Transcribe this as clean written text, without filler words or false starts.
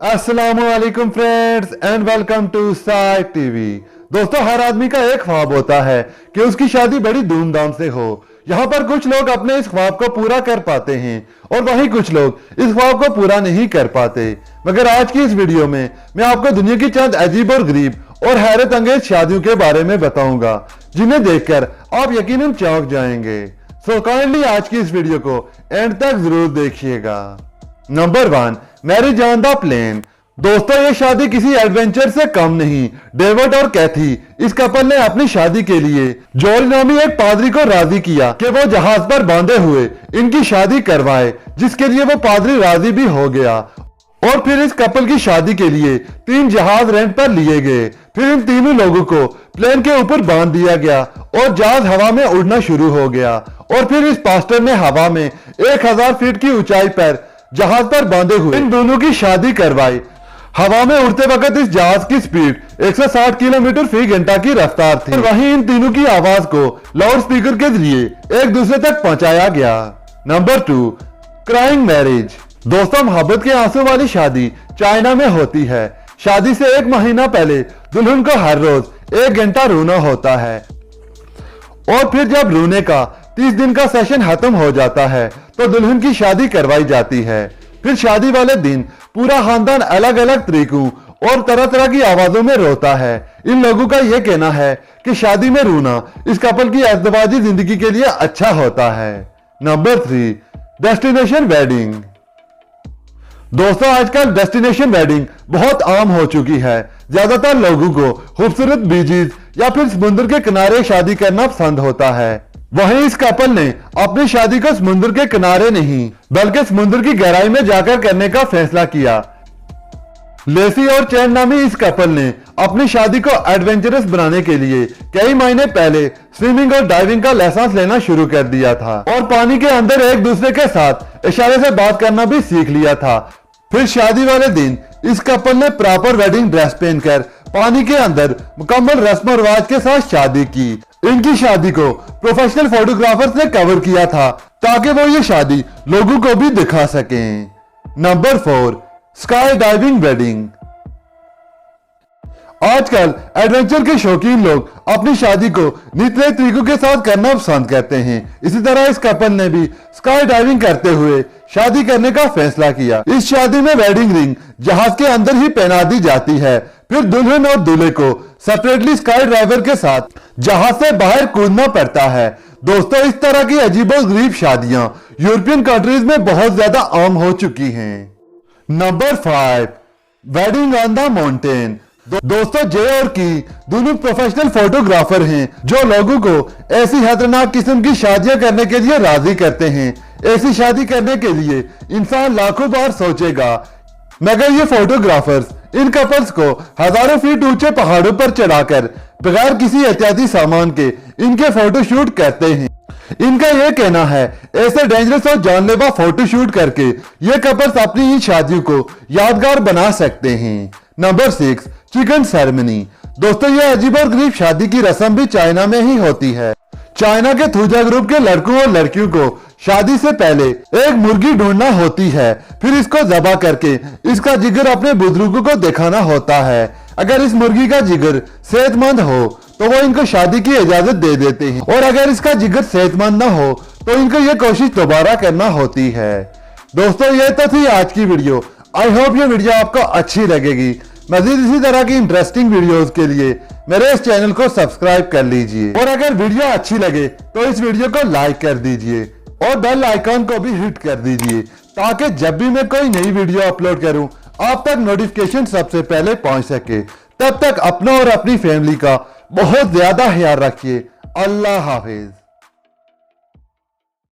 अस्सलामुअलैकुम friends and welcome to Sai TV. दोस्तों, हर आदमी का एक ख्वाब होता है कि उसकी शादी बड़ी धूमधाम से हो। यहाँ पर कुछ लोग अपने इस ख्वाब को पूरा कर पाते हैं और वहीं कुछ लोग इस ख्वाब को पूरा नहीं कर पाते। मगर आज की इस वीडियो में मैं आपको दुनिया की चंद अजीब और गरीब और हैरत अंगेज शादियों के बारे में बताऊंगा जिन्हें देखकर आप यकीनन चौंक जाएंगे। सो काइंडली आज की इस वीडियो को एंड तक जरूर देखिएगा। Number 1, marriage on the plane. दोस्तों, ये शादी किसी एडवेंचर से कम नहीं। डेविड और कैथी इस कपल ने अपनी शादी के लिए जॉर्ज नामी एक पादरी को राजी किया कि वो जहाज पर बांधे हुए इनकी शादी करवाए, जिसके लिए वो पादरी राजी भी हो गया। और फिर इस कपल की शादी के लिए 3 जहाज रेंट पर लिए गए। फिर इन तीनों लोगों को प्लेन के ऊपर बांध दिया गया और जहाज हवा में उड़ना शुरू हो गया। और फिर इस पास्टर ने हवा में 1000 फीट की ऊंचाई पर जहाज पर बांधे हुए इन दोनों की शादी करवाई। हवा में उड़ते वक्त इस जहाज की स्पीड 160 किलोमीटर फी घंटा की रफ्तार थी। वहीं इन तीनों की आवाज को लाउड स्पीकर के जरिए एक दूसरे तक पहुंचाया गया। Number 2, crying marriage. दोस्तों, मोहब्बत के आंसू वाली शादी चाइना में होती है। शादी से 1 महीना पहले दुल्हन को हर रोज 1 घंटा रोना होता है और फिर जब रोने का 30 दिन का सेशन खत्म हो जाता है तो दुल्हन की शादी करवाई जाती है। फिर शादी वाले दिन पूरा खानदान अलग अलग तरीकों और तरह तरह की आवाजों में रोता है। इन लोगों का यह कहना है कि शादी में रोना इस कपल की अज़दवाजी जिंदगी के लिए अच्छा होता है। Number 3, destination wedding. दोस्तों, आजकल डेस्टिनेशन वेडिंग बहुत आम हो चुकी है। ज्यादातर लोगों को खूबसूरत बीचेस या फिर समुद्र के किनारे शादी करना पसंद होता है। वहीं इस कपल ने अपनी शादी को समुद्र के किनारे नहीं बल्कि समुद्र की गहराई में जाकर करने का फैसला किया। लेसी और चैन नामी इस कपल ने अपनी शादी को एडवेंचरस बनाने के लिए कई महीने पहले स्विमिंग और डाइविंग का लाइसेंस लेना शुरू कर दिया था और पानी के अंदर एक दूसरे के साथ इशारे से बात करना भी सीख लिया था। फिर शादी वाले दिन इस कपल ने प्रॉपर वेडिंग ड्रेस पहनकर पानी के अंदर मुकम्मल रस्म और रिवाज के साथ शादी की। इनकी शादी को प्रोफेशनल फोटोग्राफर्स ने कवर किया था ताकि वो ये शादी लोगों को भी दिखा सकें। Number 4, sky diving wedding. आजकल एडवेंचर के शौकीन लोग अपनी शादी को नित नए तरीकों के साथ करना पसंद करते हैं। इसी तरह इस कपल ने भी स्काई डाइविंग करते हुए शादी करने का फैसला किया। इस शादी में वेडिंग रिंग जहाज के अंदर ही पहना दी जाती है। फिर दुल्हन और दूल्हे को सेपरेटली स्काई ड्राइवर के साथ जहाज से बाहर कूदना पड़ता है। दोस्तों, इस तरह की अजीबोगरीब शादियां यूरोपियन कंट्रीज में बहुत ज्यादा आम हो चुकी हैं। Number 5, wedding on the mountain. दोस्तों, जे और की दोनों प्रोफेशनल फोटोग्राफर हैं जो लोगों को ऐसी खतरनाक किस्म की शादियां करने के लिए राजी करते हैं। ऐसी शादी करने के लिए इंसान लाखों बार सोचेगा, मगर ये फोटोग्राफर्स इन कपल्स को हजारों फीट ऊंचे पहाड़ों पर चढ़ाकर बगैर किसी एहतियाती सामान के इनके फोटो शूट करते हैं। इनका यह कहना है ऐसे डेंजरस और जानलेवा फोटो शूट करके ये कपल्स अपनी इन शादियों को यादगार बना सकते हैं। Number 6, chicken ceremony. दोस्तों, यह अजीब और गरीब शादी की रस्म भी चाइना में ही होती है। चाइना के थूजा ग्रुप के लड़कों और लड़कियों को शादी से पहले एक मुर्गी ढूंढना होती है। फिर इसको ज़बह करके इसका जिगर अपने बुजुर्गों को दिखाना होता है। अगर इस मुर्गी का जिगर सेहतमंद हो तो वो इनको शादी की इजाजत दे देते हैं और अगर इसका जिगर सेहतमंद ना हो तो इनको ये कोशिश दोबारा करना होती है। दोस्तों, ये तो थी आज की वीडियो। आई होप ये वीडियो आपको अच्छी लगेगी। मजीद इसी तरह की इंटरेस्टिंग वीडियोस के लिए मेरे इस चैनल को सब्सक्राइब कर लीजिए और अगर वीडियो अच्छी लगे तो इस वीडियो को लाइक कर दीजिए और बेल आइकॉन को भी हिट कर दीजिए ताकि जब भी मैं कोई नई वीडियो अपलोड करूं आप तक नोटिफिकेशन सबसे पहले पहुंच सके। तब तक अपना और अपनी फैमिली का बहुत ज्यादा ख्याल रखिए। अल्लाह हाफिज।